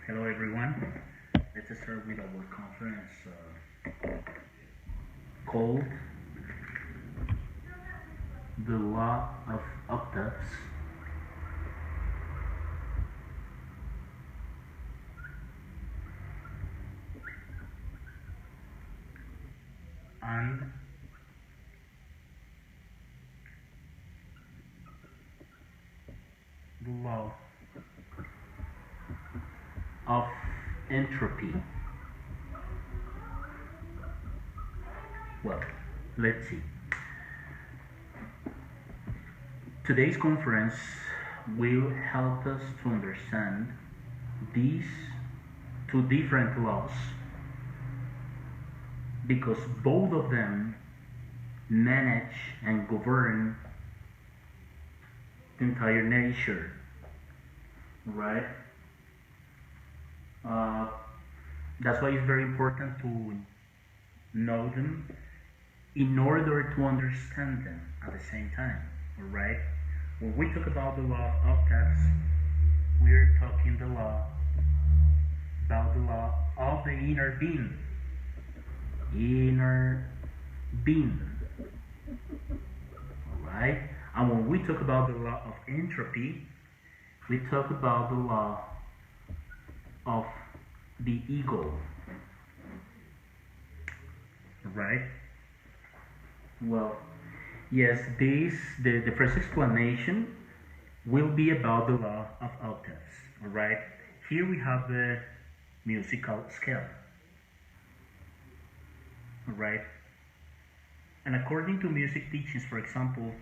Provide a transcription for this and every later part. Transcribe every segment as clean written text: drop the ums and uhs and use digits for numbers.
Hello everyone. Let's start with our conference called The Law of Octaves. And the law of entropy. Well, let's see. Today's conference will help us to understand these two different laws because both of them manage and govern the entire nature, right? That's why it's very important to know them in order to understand them at the same time, alright? When we talk about the law of octaves, we're talking about the law of the inner being. Alright? And when we talk about the law of entropy, we talk about the law of the ego. Right? Well, yes, the first explanation will be about the law of octaves. Alright? Here we have the musical scale. Alright? And according to music teachings, for example,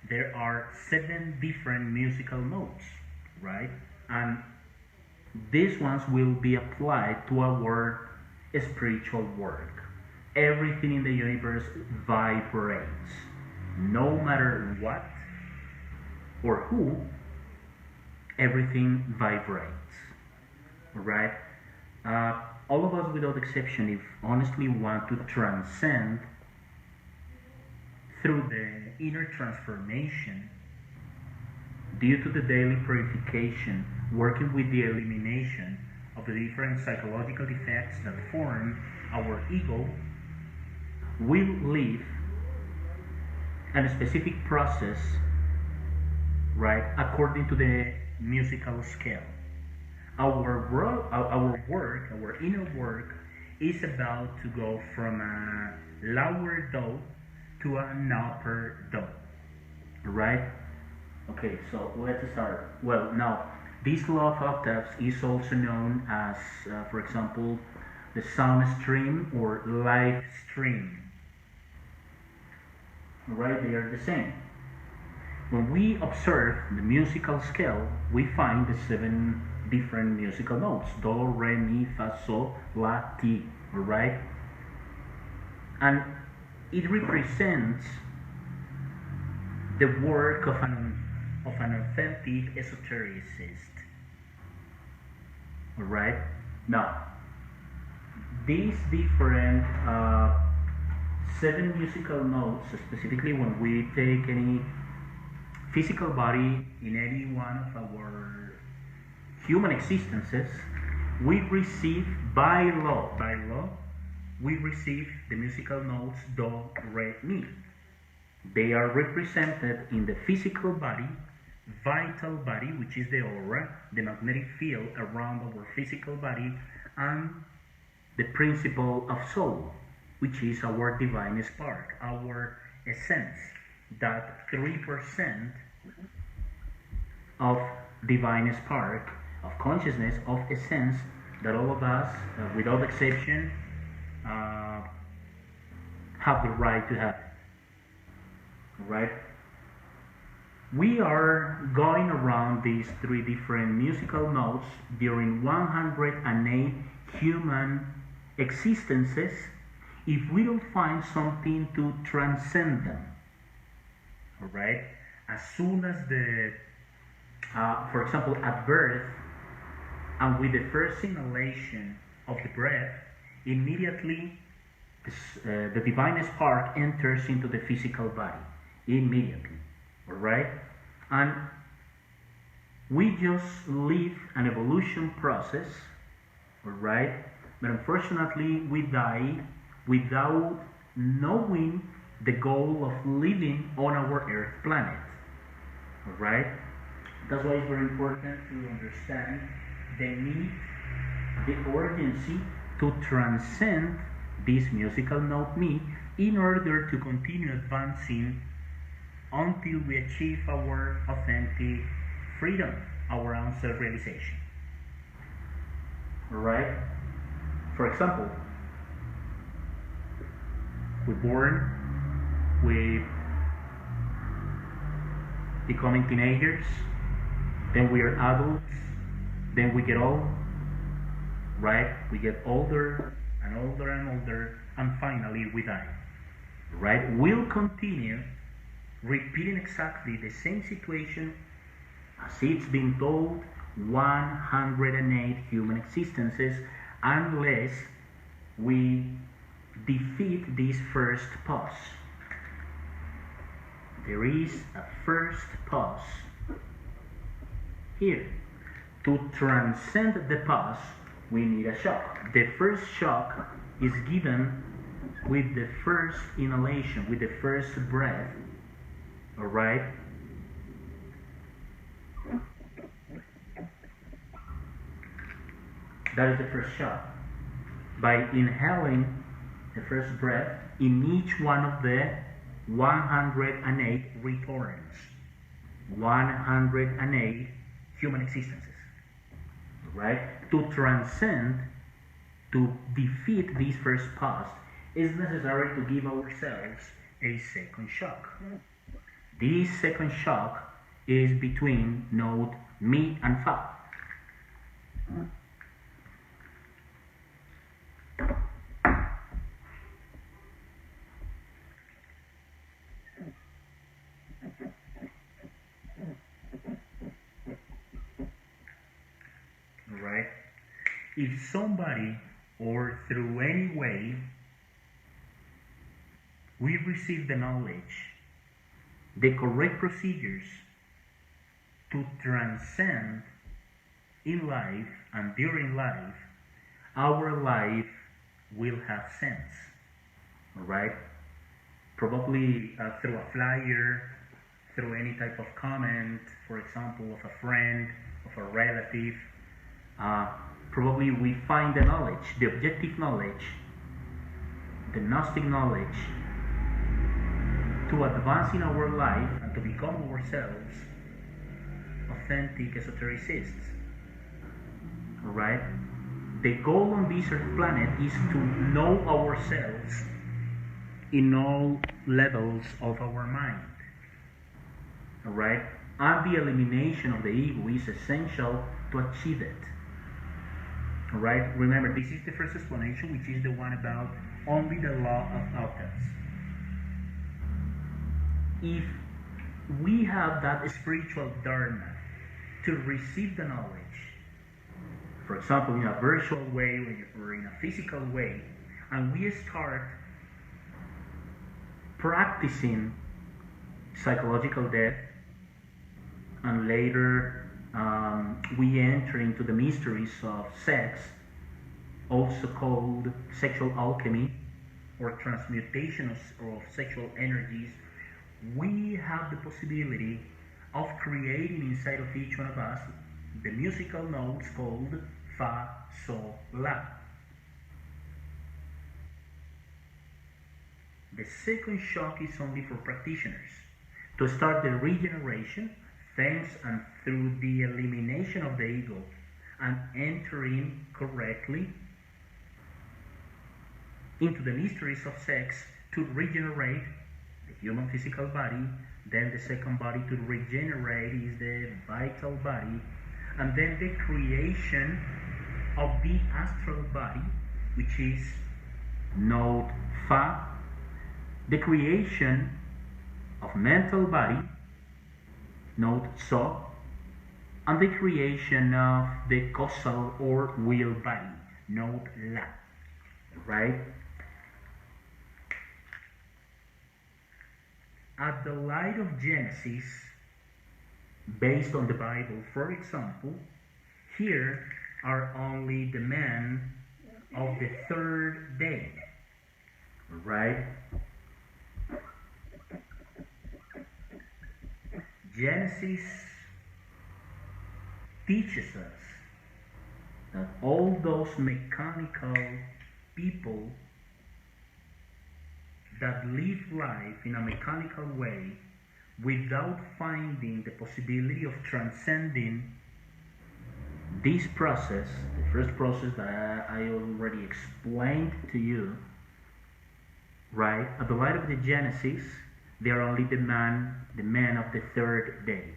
there are 7 different musical notes, right? And these ones will be applied to our spiritual work. Everything in the universe vibrates. No matter what or who, everything vibrates. Alright? All of us without exception, if honestly want to transcend through the inner transformation, due to the daily purification, working with the elimination of the different psychological defects that form our ego, we live in a specific process, right, according to the musical scale. Our inner work is about to go from a lower do to an upper do, right? Okay, so let's start. Well, now, this law of octaves is also known as, for example, the sound stream or light stream. Right, they are the same. When we observe the musical scale, we find the 7 different musical notes: do, re, mi, fa, sol, la, ti. Right? And it represents the work of an authentic esotericist. Alright? Now, these different 7 musical notes, specifically when we take any physical body in any one of our human existences, we receive by law, we receive the musical notes do, re, mi. They are represented in the physical body, vital body, which is the aura, the magnetic field around our physical body, and the principle of soul, which is our divine spark, our essence, that 3% of divine spark, of consciousness, of essence, that all of us, without exception, have the right to have. Right? We are going around these 3 different musical notes during 108 human existences if we don't find something to transcend them. Alright? As soon as for example, at birth, and with the first inhalation of the breath, immediately the divine spark enters into the physical body. Immediately. Alright? And we just live an evolution process Alright? But unfortunately, we die without knowing the goal of living on our Earth planet. Alright? That's why it's very important to understand the need, the urgency to transcend this musical note me in order to continue advancing until we achieve our authentic freedom, our own self-realization. Alright? For example, we're born, we becoming teenagers, then we are adults, then we get old, right? We get older and older and older, and finally we die, right? We'll continue repeating exactly the same situation as it's been told 108 human existences unless we defeat this first pause. There is a first pause here. To transcend the pause, we need a shock. The first shock is given with the first inhalation, with the first breath. Alright? That is the first shock. By inhaling the first breath in each one of the 108 returns, 108 human existences. Right? To transcend, to defeat this first pause, is necessary to give ourselves a second shock. This second shock is between note mi and fa. Right? If somebody or through any way we receive the knowledge, the correct procedures to transcend in life and during life, our life will have sense. Alright? Probably through a flyer, through any type of comment, for example, of a friend, of a relative. Probably we find the knowledge, the objective knowledge, the Gnostic knowledge, to advance in our life and to become ourselves authentic esotericists. Alright? The goal on this earth planet is to know ourselves in all levels of our mind. Alright? And the elimination of the ego is essential to achieve it. Alright? Remember, this is the first explanation, which is the one about only the law of octaves. If we have that spiritual dharma to receive the knowledge, for example, in a virtual way or in a physical way, and we start practicing psychological death, and later we enter into the mysteries of sex, also called sexual alchemy or transmutation of sexual energies, we have the possibility of creating inside of each one of us the musical notes called Fa, Sol, La. The second shock is only for practitioners to start the regeneration thanks and through the elimination of the ego and entering correctly into the mysteries of sex to regenerate the human physical body. Then the second body to regenerate is the vital body, and then the creation of the astral body, which is note Fa, the creation of mental body, note So, and the creation of the causal or will body, note La. Right? At the light of Genesis, based on the Bible, for example, here are only the men of the third day. Right? Genesis teaches us that all those mechanical people that live life in a mechanical way without finding the possibility of transcending this process, the first process that I already explained to you, right? At the light of the Genesis, they are only the man of the third day.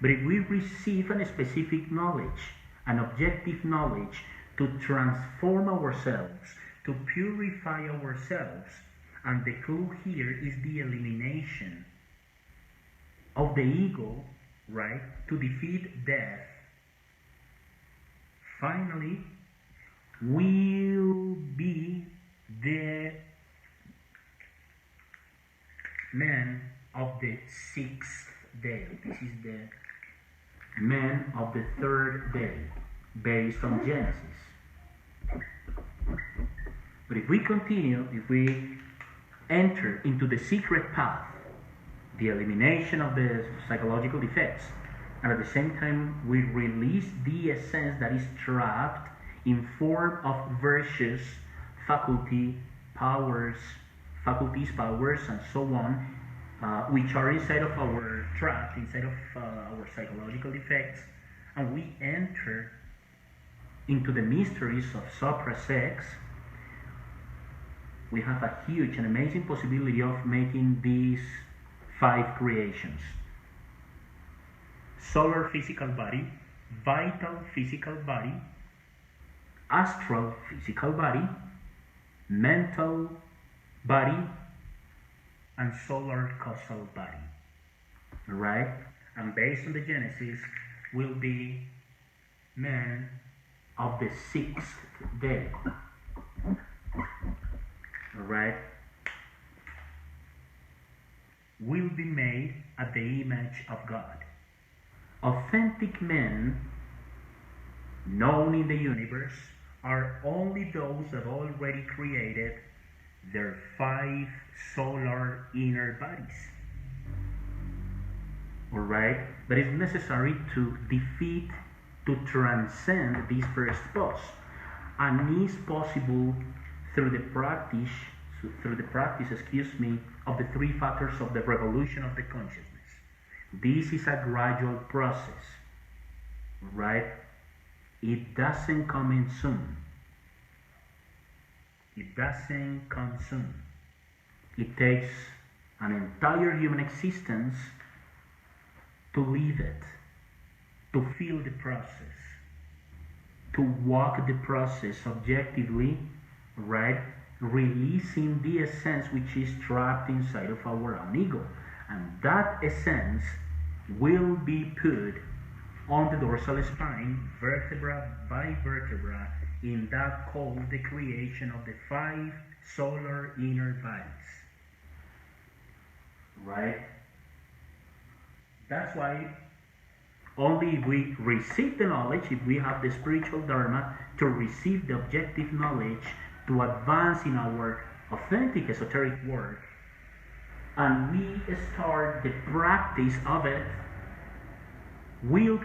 But if we receive a specific knowledge, an objective knowledge to transform ourselves, to purify ourselves, and the clue here is the elimination of the ego, right, to defeat death, finally will be the man of the sixth day. This is the man of the third day, based on Genesis. But if we continue, if we enter into the secret path, the elimination of the psychological defects, and at the same time we release the essence that is trapped in form of virtues, faculties, powers, and so on, which are inside of our trap, inside of our psychological defects, and we enter into the mysteries of supra-sex, we have a huge and amazing possibility of making these 5 creations: solar physical body, vital physical body, astral physical body, mental body, and solar causal body. Right? And based on the Genesis, will be man of the 6th day. Right? Will be made at the image of God. Authentic men known in the universe are only those that already created their 5 solar inner bodies. Alright? But it's necessary to defeat, to transcend this first boss. And is possible through the practice, of the 3 factors of the revolution of the consciousness. This is a gradual process, right? It doesn't come in soon. It doesn't come soon. It takes an entire human existence to live it, to feel the process, to walk the process objectively, right? Releasing the essence which is trapped inside of our own ego. And that essence will be put on the dorsal spine, vertebra by vertebra, in that called the creation of the 5 solar inner bodies. Right? That's why only if we receive the knowledge, if we have the spiritual dharma to receive the objective knowledge, to advance in our authentic esoteric work, and we start the practice of it, we'll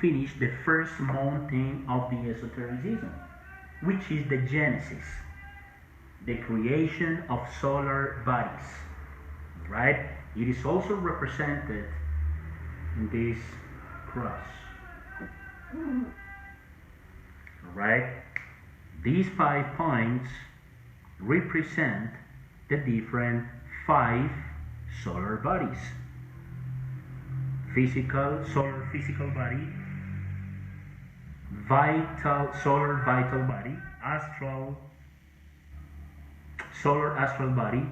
finish the first mountain of the esotericism, which is the Genesis, the creation of solar bodies, right? It is also represented in this cross, right? These 5 points represent the different 5 solar bodies. Solar physical body, solar vital body, solar astral body,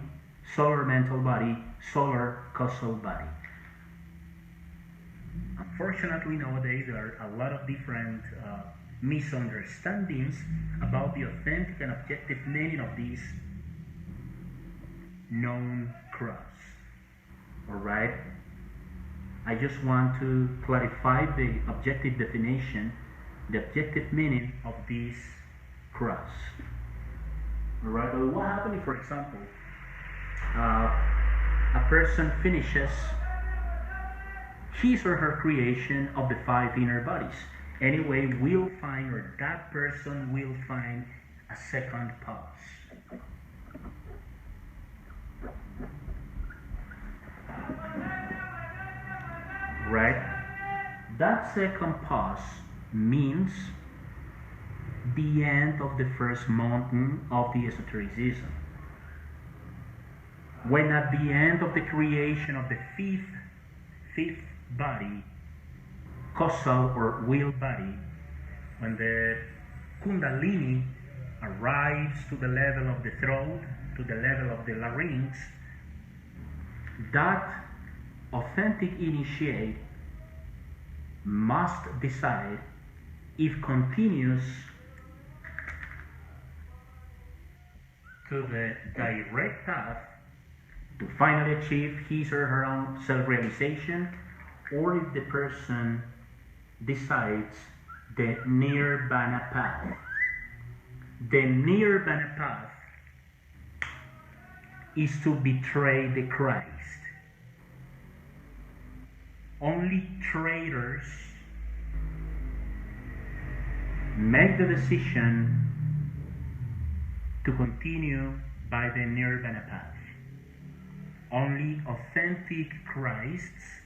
solar mental body, solar causal body. Unfortunately, nowadays there are a lot of different misunderstandings about the authentic and objective meaning of this known cross. Alright? I just want to clarify the objective definition the objective meaning of this cross. Alright, but what happens if, for example, a person finishes his or her creation of the five inner bodies? Anyway, we'll find, or that person will find, a second pause. Right? That second pause means the end of the first mountain of the esotericism. When at the end of the creation of the fifth body, causal or will body, when the Kundalini arrives to the level of the throat, to the level of the larynx, that authentic initiate must decide if continues to the direct path to finally achieve his or her own self-realization, or if the person decides the Nirvana path. The Nirvana path is to betray the Christ. Only traitors make the decision to continue by the Nirvana path. Only authentic Christs,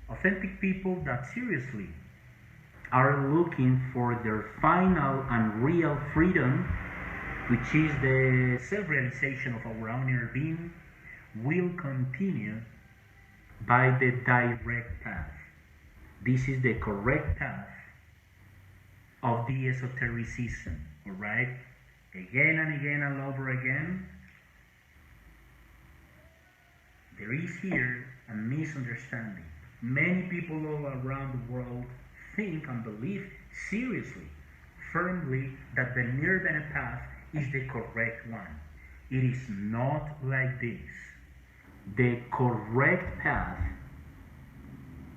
authentic people that seriously are looking for their final and real freedom, which is the self-realization of our own inner being, will continue by the direct path. This is the correct path of the esotericism, alright? Again and again and over again, there is here a misunderstanding. Many people all around the world think and believe seriously, firmly, that the Nirvana path is the correct one. It is not like this. The correct path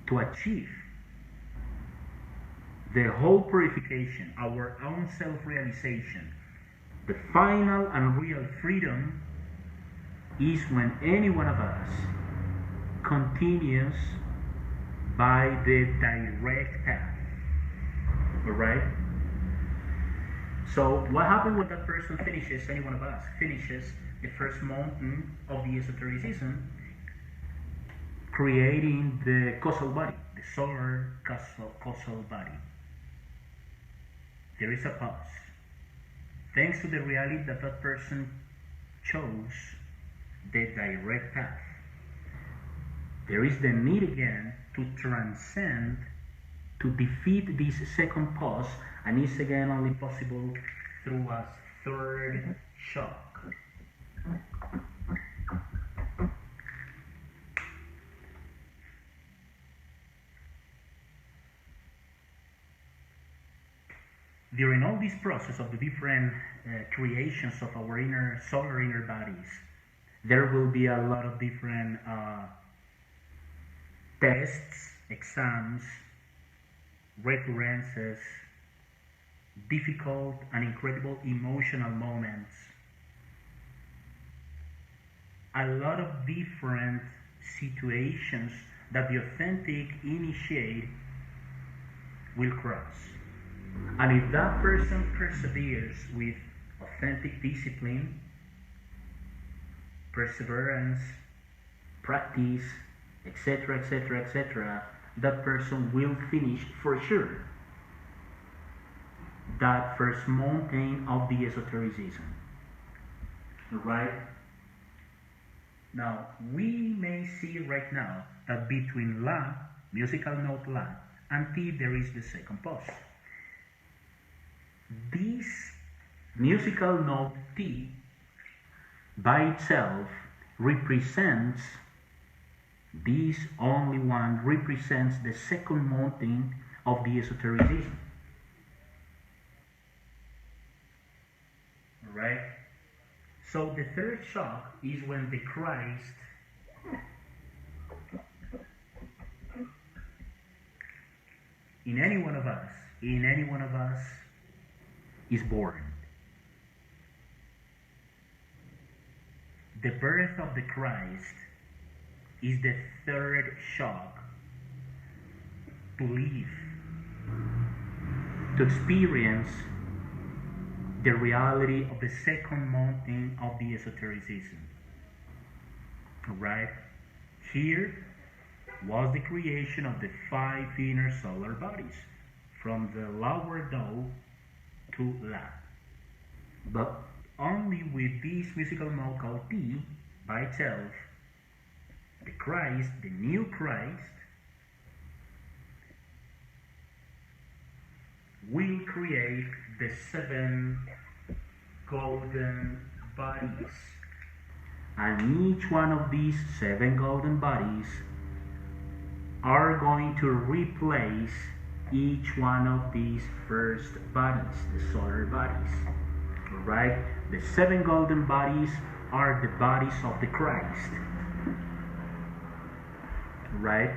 to achieve the whole purification, our own self-realization, the final and real freedom, is when any one of us continues by the direct path. Alright? So what happens when that person finishes, any one of us finishes the first mountain of the esotericism, creating the causal body, the solar causal body? There is a pause. Thanks to the reality that that person chose the direct path, there is the need again to transcend, to defeat this second pause, and it's again only possible through a third shock. During all this process of the different creations of our solar inner bodies, there will be a lot of different tests, exams, recurrences, difficult and incredible emotional moments, a lot of different situations that the authentic initiate will cross. And if that person perseveres with authentic discipline, perseverance, practice, etc., etc., etc., that person will finish for sure that first mountain of the esotericism. Right? Now, we may see right now that between La, musical note La, and T, there is the second pause. This musical note T by itself represents, this only one represents the second mountain of the esotericism. Alright? So the third shock is when the Christ in any one of us, is born. The birth of the Christ is the third shock to live, to experience the reality of the second mountain of the esotericism. Right? Here was the creation of the 5 inner solar bodies, from the lower Tao to La. But only with this musical note called T by itself, the Christ, the new Christ, will create the 7 golden bodies. And each one of these 7 golden bodies are going to replace each one of these first bodies, the solar bodies. Alright? The 7 golden bodies are the bodies of the Christ. Right?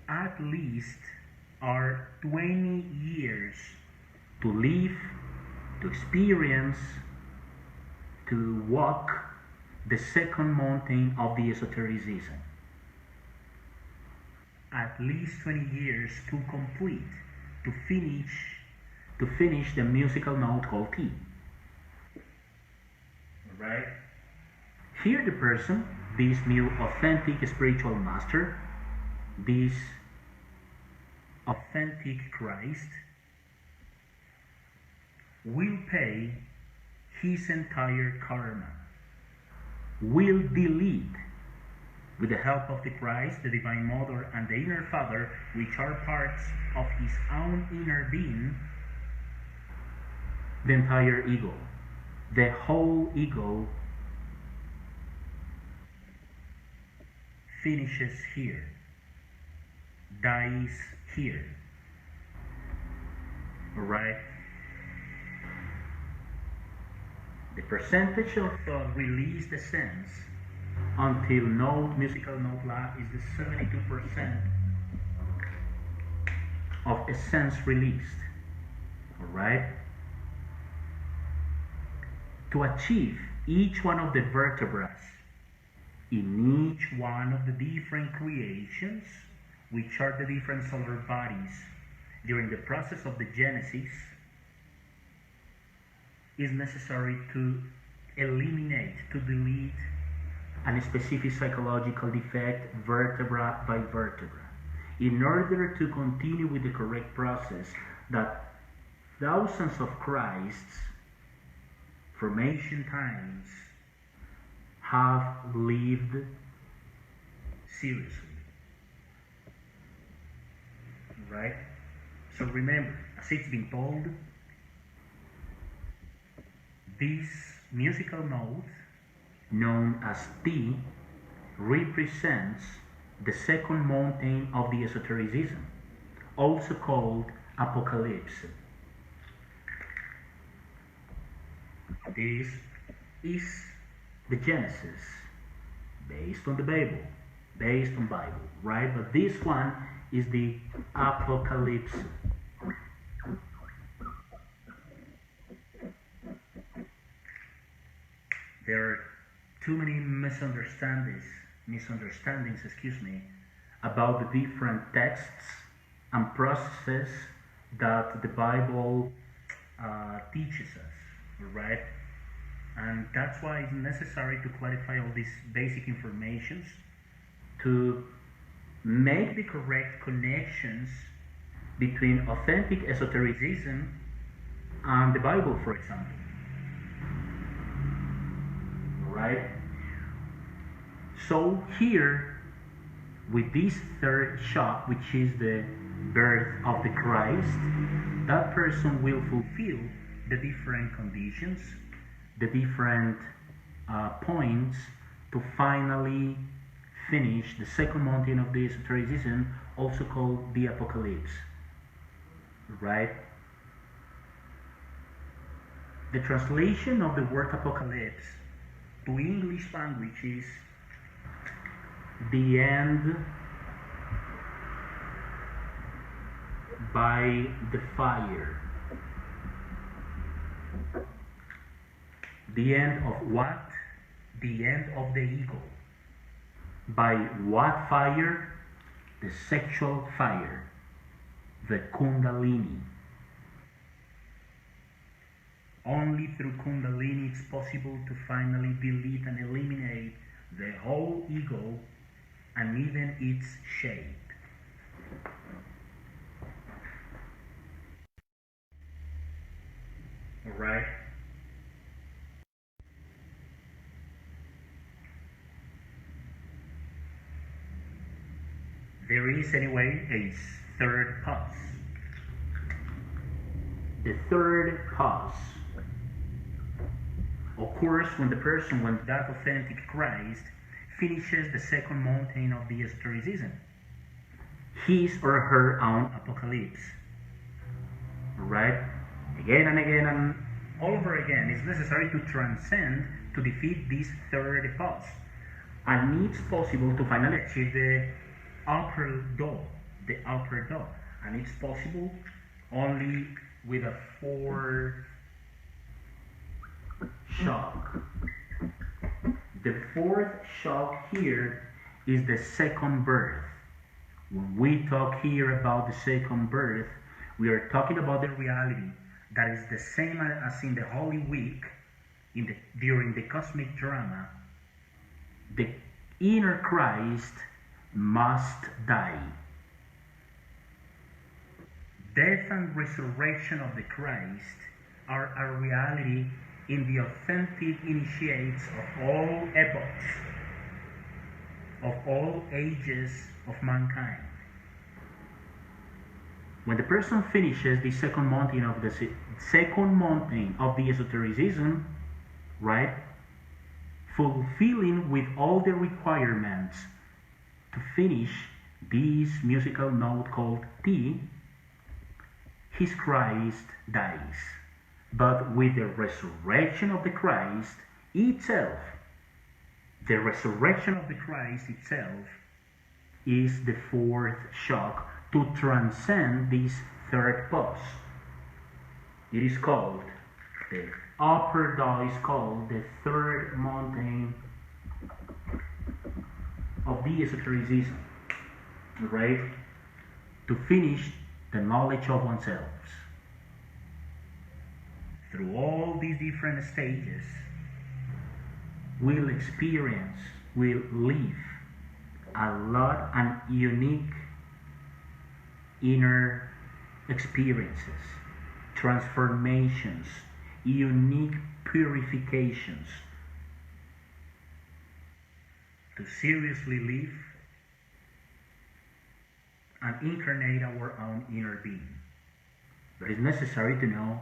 At least are 20 years to live, to experience, to walk the second mountain of the esotericism. At least 20 years to complete, to finish the musical note called T. Alright? Here the person, this new authentic spiritual master, this authentic Christ, will pay his entire karma, will delete, with the help of the Christ, the Divine Mother, and the Inner Father, which are parts of his own inner being, the entire ego. The whole ego finishes here, dies here. Alright? The percentage of released essence until musical note La is the 72% of essence released. Alright? To achieve each one of the vertebrae in each one of the different creations, which are the different solar bodies during the process of the Genesis, is necessary to eliminate, to delete a specific psychological defect vertebra by vertebra, in order to continue with the correct process that thousands of Christs, formation times, have lived seriously. Right? So remember, as it's been told, this musical note, known as T, represents the second mountain of the esotericism, also called Apocalypse. This is the Genesis, based on the Bible, right? But this one is the Apocalypse. There are too many misunderstandings, about the different texts and processes that the Bible teaches us, right? And that's why it's necessary to clarify all these basic informations to make the correct connections between authentic esotericism and the Bible, for example. Right? So here, with this third shock, which is the birth of the Christ, that person will fulfill the different conditions, the different points to finally finish the second mountain of the esotericism, also called the Apocalypse. Right? The translation of the word apocalypse to English language is the end by the fire. The end of what? The end of the ego. By what fire? The sexual fire, the Kundalini. Only through Kundalini it's possible to finally delete and eliminate the whole ego and even its shape. Alright? There is anyway a third pause. The third pause occurs when that authentic Christ finishes the second mountain of the esotericism, his or her own apocalypse. Right? Again and again and all over again, it's necessary to transcend to defeat this third pause. And it's possible to finally achieve the upper door, and it's possible only with a fourth shock. The fourth shock here is the second birth. When we talk here about the second birth, we are talking about the reality that is the same as in the Holy Week, during the cosmic drama. The inner Christ must die. Death and resurrection of the Christ are a reality in the authentic initiates of all epochs, of all ages of mankind. When the person finishes the second mountain of the esotericism, right, fulfilling with all the requirements to finish this musical note called T, his Christ dies. But with the resurrection of the Christ itself, the resurrection of the Christ itself is the fourth shock to transcend this third pause. It is called, the upper door is called the third mountain of the esotericism, right? To finish the knowledge of oneself. Through all these different stages, we'll live a lot and unique inner experiences, transformations, unique purifications, to seriously live and incarnate our own inner being. But it's necessary to know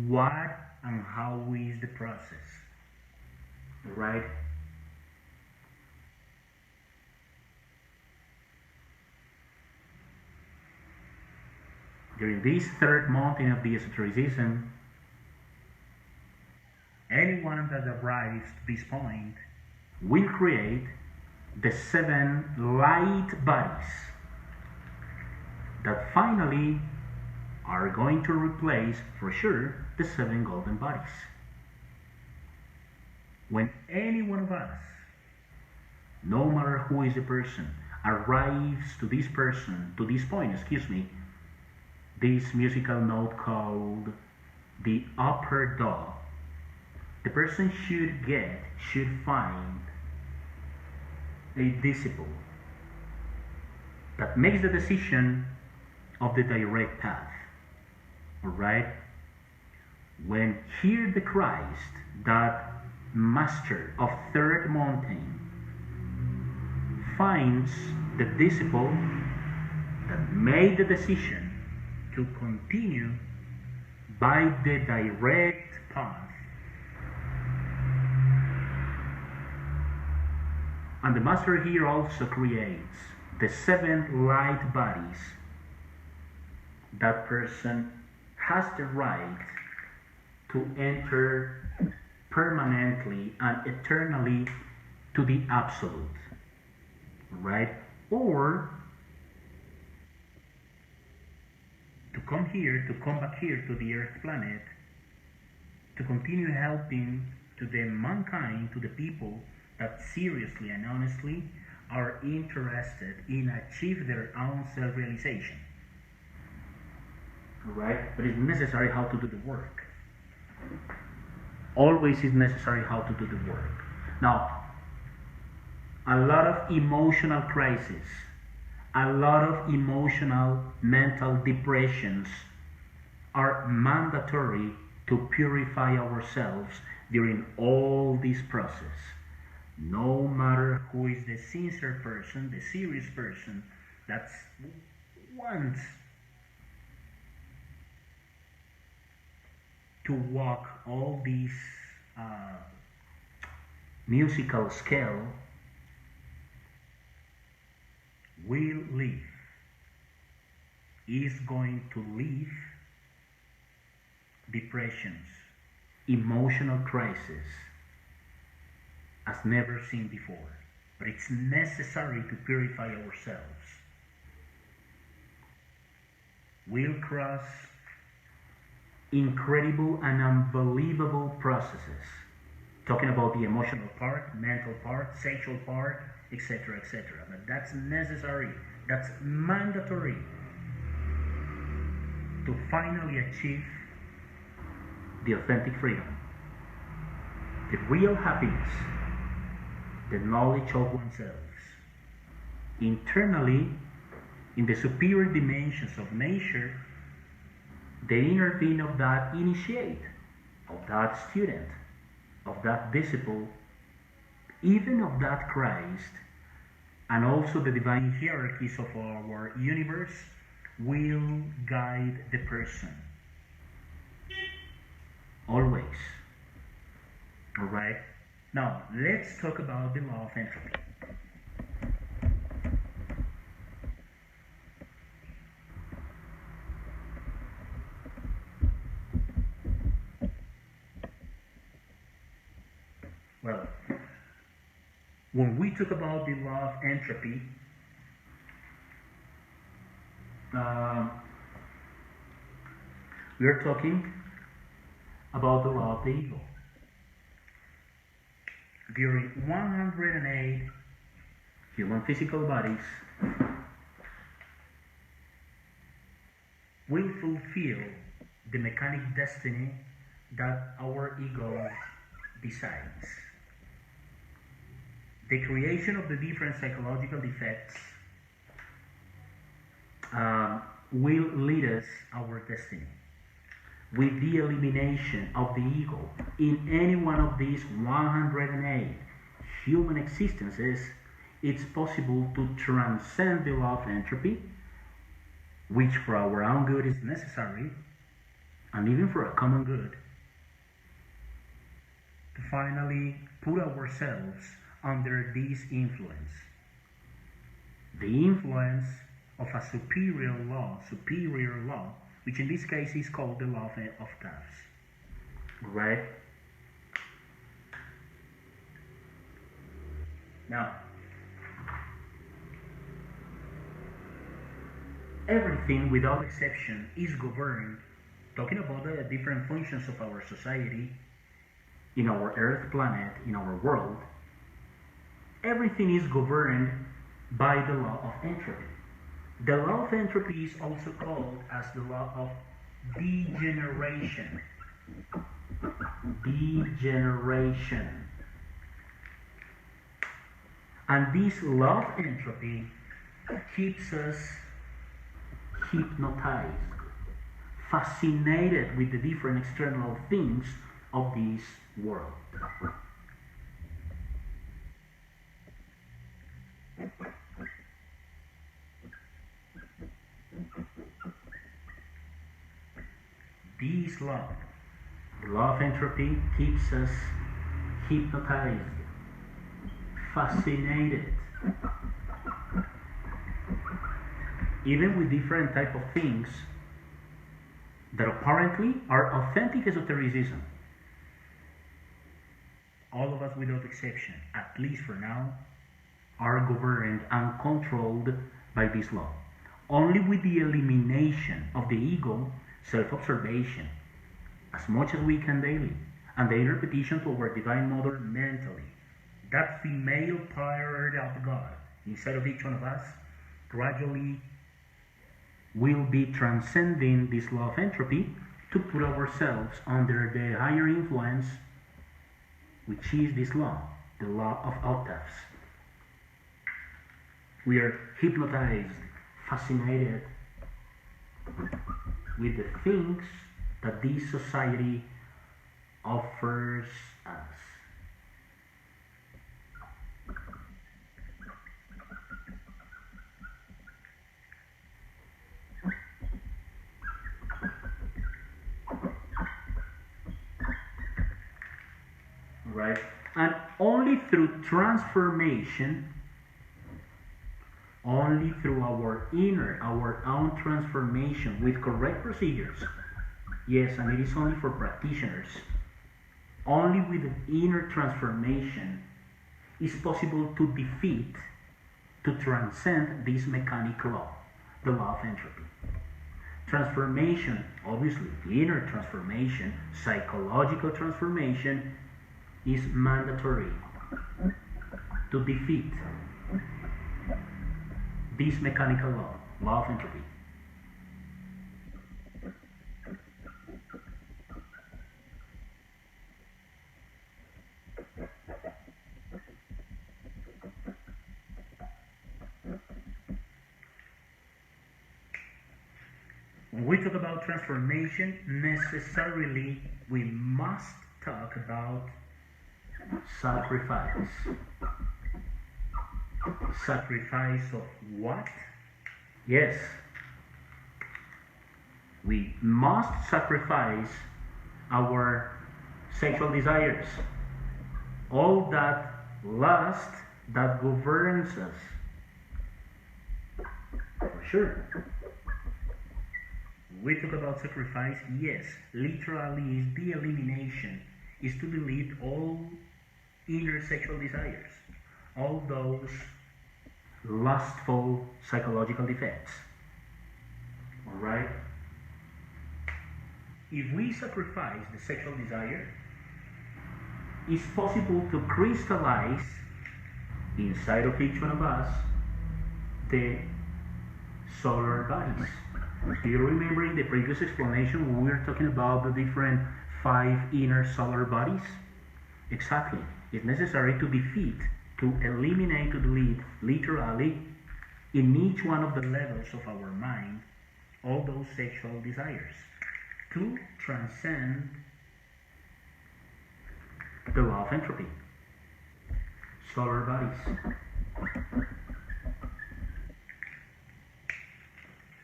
what and how is the process, right? During this third mountain of the esotericism, anyone that arrives to this point will create the 7 light bodies that finally are going to replace, for sure, the 7 golden bodies. When any one of us, no matter who is the person, arrives to this point, this musical note called the upper door, the person should find a disciple that makes the decision of the direct path. Alright? When here the Christ, that master of third mountain, finds the disciple that made the decision to continue by the direct path, and the master here also creates the 7 light bodies, that person has the right to enter permanently and eternally to the absolute, right? Or come back here to the Earth planet, to continue helping to the mankind, to the people that seriously and honestly are interested in achieve their own self-realization. Right? But it's necessary how to do the work. Always is necessary how to do the work. Now, a lot of emotional crises, a lot of emotional mental depressions are mandatory to purify ourselves during all this process. No matter who is the sincere person, the serious person that wants to walk all these musical scale will live, is going to live depressions, emotional crisis as never seen before. But it's necessary to purify ourselves. We'll cross incredible and unbelievable processes, talking about the emotional part, mental part, sexual part, etc., etc. But that's necessary, that's mandatory to finally achieve the authentic freedom, the real happiness, the knowledge of oneself. Internally, in the superior dimensions of nature, the inner being of that initiate, of that student, of that disciple, even of that Christ, and also the divine hierarchies of our universe will guide the person. Always. Alright? Now, let's talk about the law of entropy. Well, when we talk about the law of entropy, we are talking about the law of the ego. During 108 human physical bodies, we fulfill the mechanic destiny that our ego decides. The creation of the different psychological defects will lead us our destiny. With the elimination of the ego in any one of these 108 human existences, it's possible to transcend the law of entropy, which for our own good is necessary, and even for a common good, to finally put ourselves under this influence. The influence of a superior law, which in this case is called the Law of Octaves. Right? Now, everything without exception is governed, talking about the different functions of our society, in our Earth planet, in our world, everything is governed by the law of entropy. The law of entropy is also called as the law of degeneration. Degeneration. And this law of entropy keeps us hypnotized, fascinated with the different external things of this world. This law, the law of entropy, keeps us hypnotized, fascinated, even with different type of things that apparently are authentic esotericism. All of us without exception, at least for now, are governed and controlled by this law. only with the elimination of the ego, self-observation, as much as we can daily, and the repetition to our Divine Mother mentally, that female part of God inside of each one of us gradually will be transcending this law of entropy to put ourselves under the higher influence, which is this law, the law of octaves. We are hypnotized, fascinated with the things that this society offers us. Right? And only through transformation, only through our own transformation with correct procedures, yes, and it is only for practitioners, only with an inner transformation is possible to defeat, to transcend this mechanic law, the law of entropy. Transformation, obviously, the inner transformation, psychological transformation, is mandatory to defeat this mechanical law, law of entropy. When we talk about transformation, necessarily we must talk about sacrifice. Sacrifice of what? Yes, we must sacrifice our sexual desires, all that lust that governs us. For sure. We talk about sacrifice, yes, literally is the elimination, is to delete all inner sexual desires, all those lustful psychological defects. Alright? If we sacrifice the sexual desire, it's possible to crystallize inside of each one of us the solar bodies. Do you remember in the previous explanation when we were talking about the different 5 inner solar bodies? Exactly. It's necessary to defeat, to eliminate, to delete, literally, in each one of the levels of our mind, all those sexual desires, to transcend the law of entropy. Solar bodies.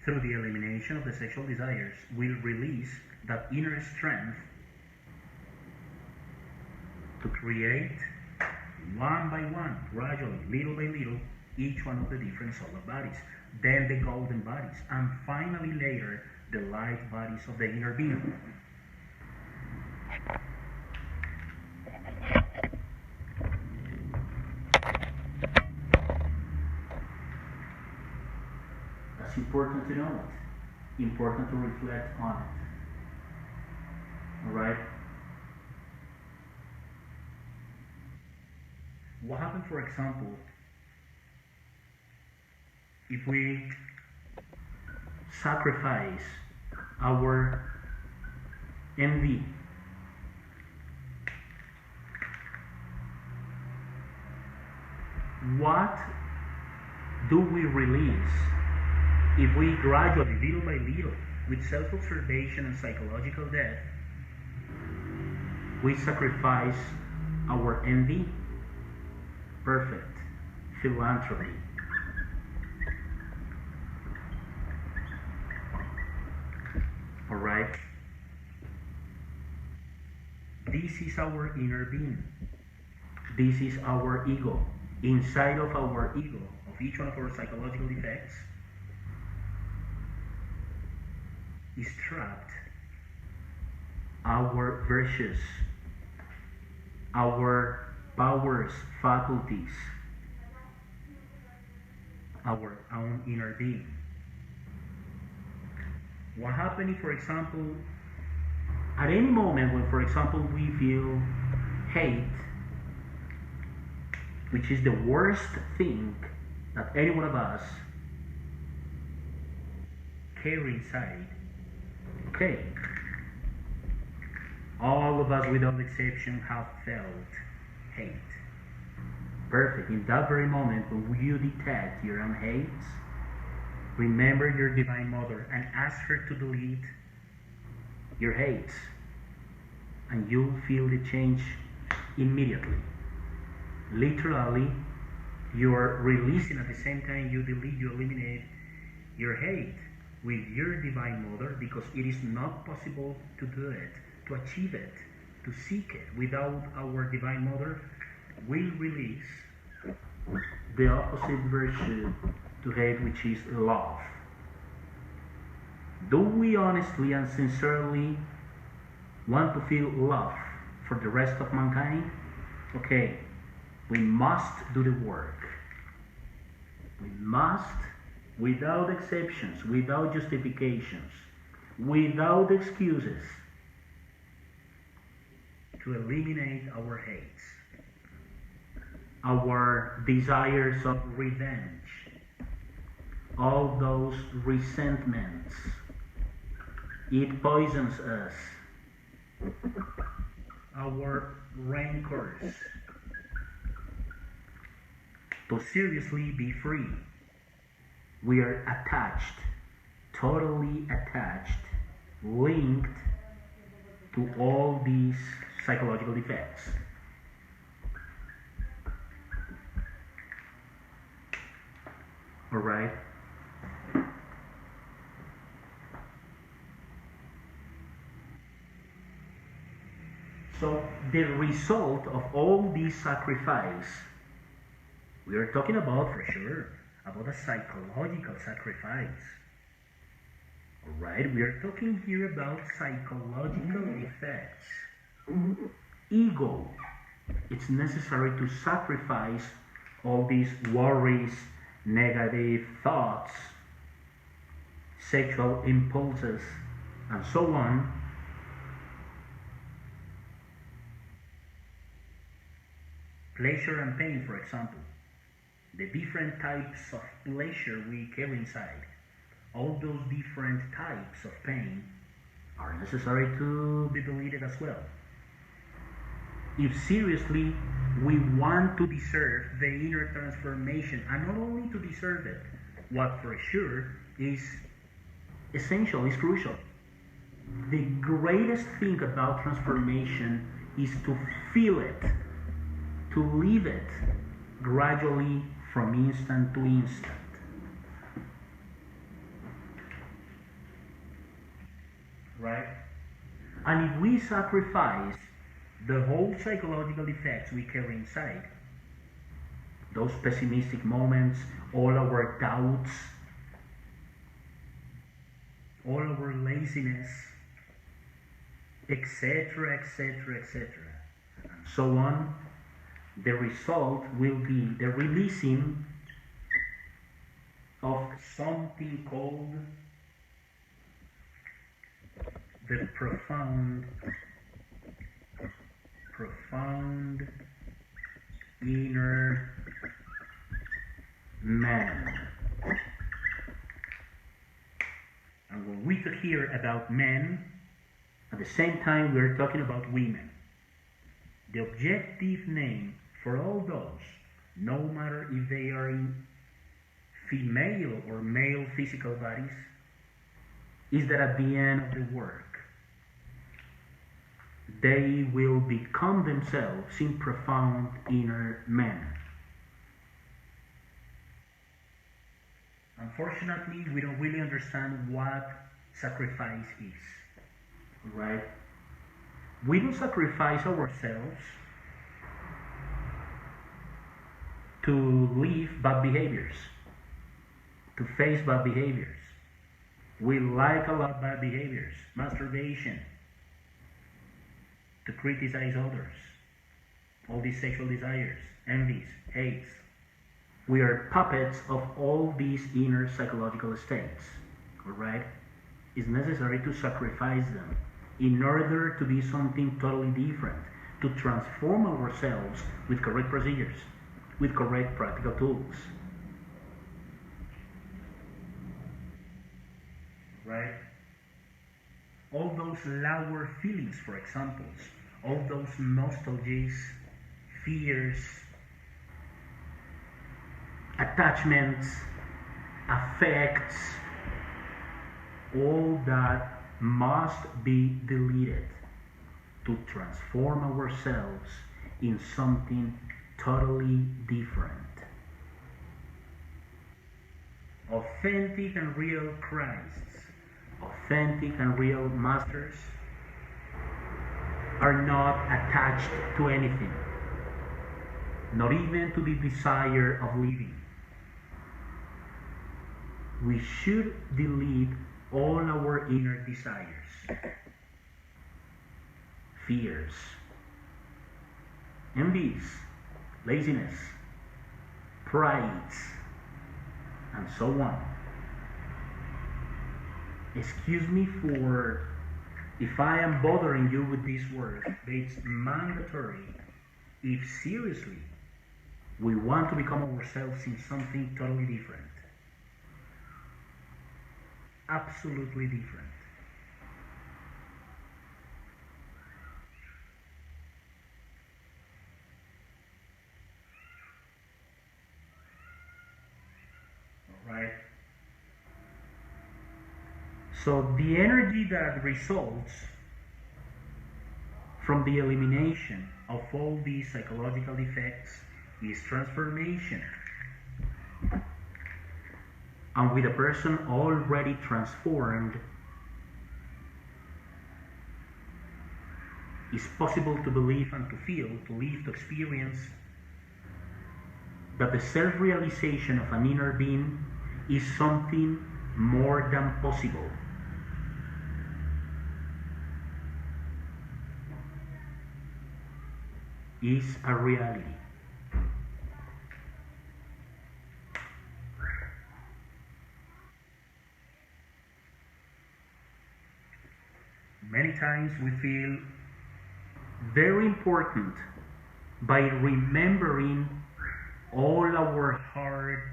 Through the elimination of the sexual desires, will release that inner strength to create one by one, gradually, little by little, each one of the different solar bodies, then the golden bodies, and finally later, the light bodies of the inner being. That's important to know it, important to reflect on it. Alright? What happens, for example, if we sacrifice our envy? What do we release if we gradually, little by little, with self-observation and psychological depth, we sacrifice our envy? Perfect. Philanthropy. Alright? This is our inner being. This is our ego. Inside of our ego, of each one of our psychological defects, is trapped our virtues, our powers, faculties, our own inner being. What happens if, for example, at any moment when, for example, we feel hate, which is the worst thing that any one of us carry inside, okay, all of us without exception have felt hate. Perfect. In that very moment when you detect your own hates, remember your Divine Mother and ask her to delete your hates, and you'll feel the change immediately. Literally, you're releasing at the same time you delete, you eliminate your hate with your Divine Mother, because it is not possible to do it, to achieve it, to seek it without our Divine Mother. Will release the opposite virtue to hate, which is love. Do we honestly and sincerely want to feel love for the rest of mankind? Okay, we must do the work. We must, without exceptions, without justifications, without excuses, to eliminate our hates, our desires of revenge, all those resentments. It poisons us. Our rancors. To seriously be free, we are attached, totally attached, linked to all these psychological defects. All right? So the result of all this sacrifice, we are talking about, for sure, about a psychological sacrifice. All right? We are talking here about psychological effects. Ego. It's necessary to sacrifice all these worries, negative thoughts, sexual impulses, and so on. Pleasure and pain, for example. The different types of pleasure we carry inside, all those different types of pain are necessary to be deleted as well. If seriously we want to deserve the inner transformation, and not only to deserve it, what for sure is essential, is crucial. The greatest thing about transformation is to feel it, to live it gradually from instant to instant. Right? And if we sacrifice the whole psychological effects we carry inside, those pessimistic moments, all our doubts, all our laziness, etc., etc., etc., and so on, the result will be the releasing of something called the profound inner man. And when we talk here about men, at the same time we are talking about women. The objective name for all those, no matter if they are in female or male physical bodies, is that at the end of the work, they will become themselves in profound inner men. Unfortunately, we don't really understand what sacrifice is, right? We don't sacrifice ourselves to leave bad behaviors, to face bad behaviors. We like a lot bad behaviors, masturbation, to criticize others, all these sexual desires, envies, hates. We are puppets of all these inner psychological states, all right? It's necessary to sacrifice them in order to be something totally different, to transform ourselves with correct procedures, with correct practical tools. Right? All those lower feelings, for example, all those nostalgies, fears, attachments, affects, all that must be deleted to transform ourselves in something totally different. Authentic and real Christs, authentic and real masters are not attached to anything, not even to the desire of living. We should delete all our inner desires, fears, envies, laziness, prides, and so on. Excuse me for if I am bothering you with this word, but it's mandatory if seriously we want to become ourselves in something totally different. Absolutely different. Alright? So the energy that results from the elimination of all these psychological effects is transformation. And with a person already transformed, it's possible to believe and to feel, to live, to experience that the self-realization of an inner being is something more than possible. Is a reality. Many times we feel very important by remembering all our hard,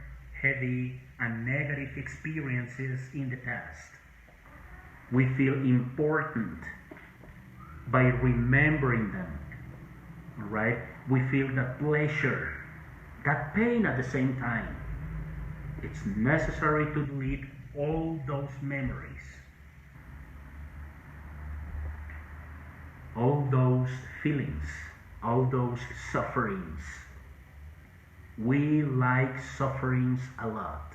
heavy, and negative experiences in the past. We feel important by remembering them. Right? We feel that pleasure, that pain at the same time. It's necessary to delete all those memories, all those feelings, all those sufferings. We like sufferings a lot.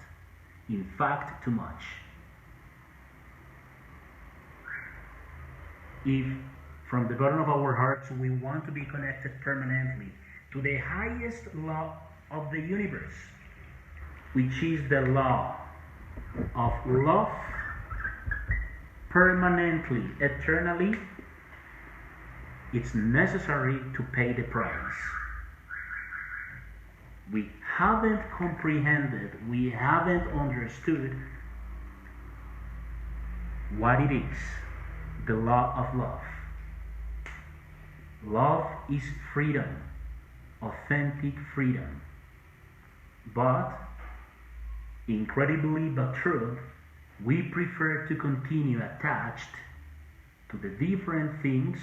In fact, too much. If from the bottom of our hearts we want to be connected permanently to the highest law of the universe, which is the law of love permanently, eternally, it's necessary to pay the price. We haven't comprehended, we haven't understood what it is, the law of love. Love is freedom, authentic freedom. But, incredibly but true, we prefer to continue attached to the different things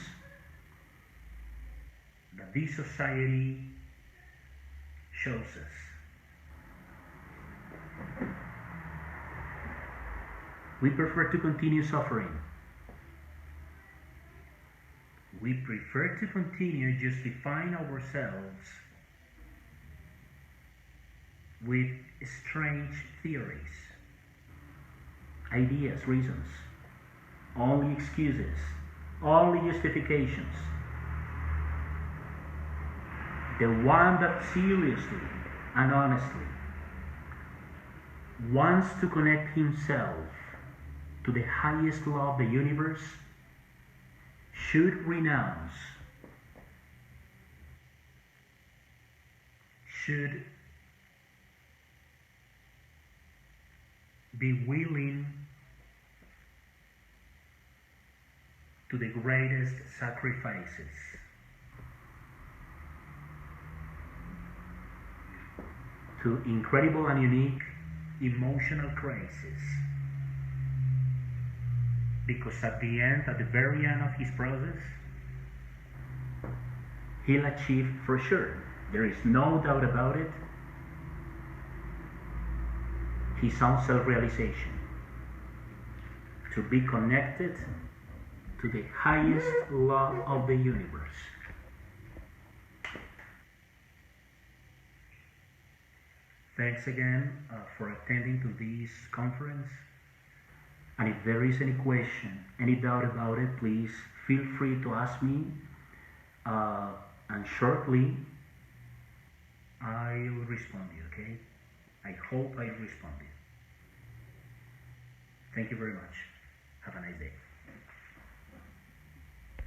that this society shows us. We prefer to continue suffering. We prefer to continue justifying ourselves with strange theories, ideas, reasons, only excuses, only justifications. The one that seriously and honestly wants to connect himself to the highest law of the universe should renounce, should be willing to the greatest sacrifices, to incredible and unique emotional crisis. Because at the very end of his process, he'll achieve for sure, there is no doubt about it, his own self-realization, to be connected to the highest law of the universe. Thanks again for attending to this conference. And if there is any question, any doubt about it, please feel free to ask me. And shortly, I'll respond to you, okay? I hope I'll respond to you. Thank you very much. Have a nice day.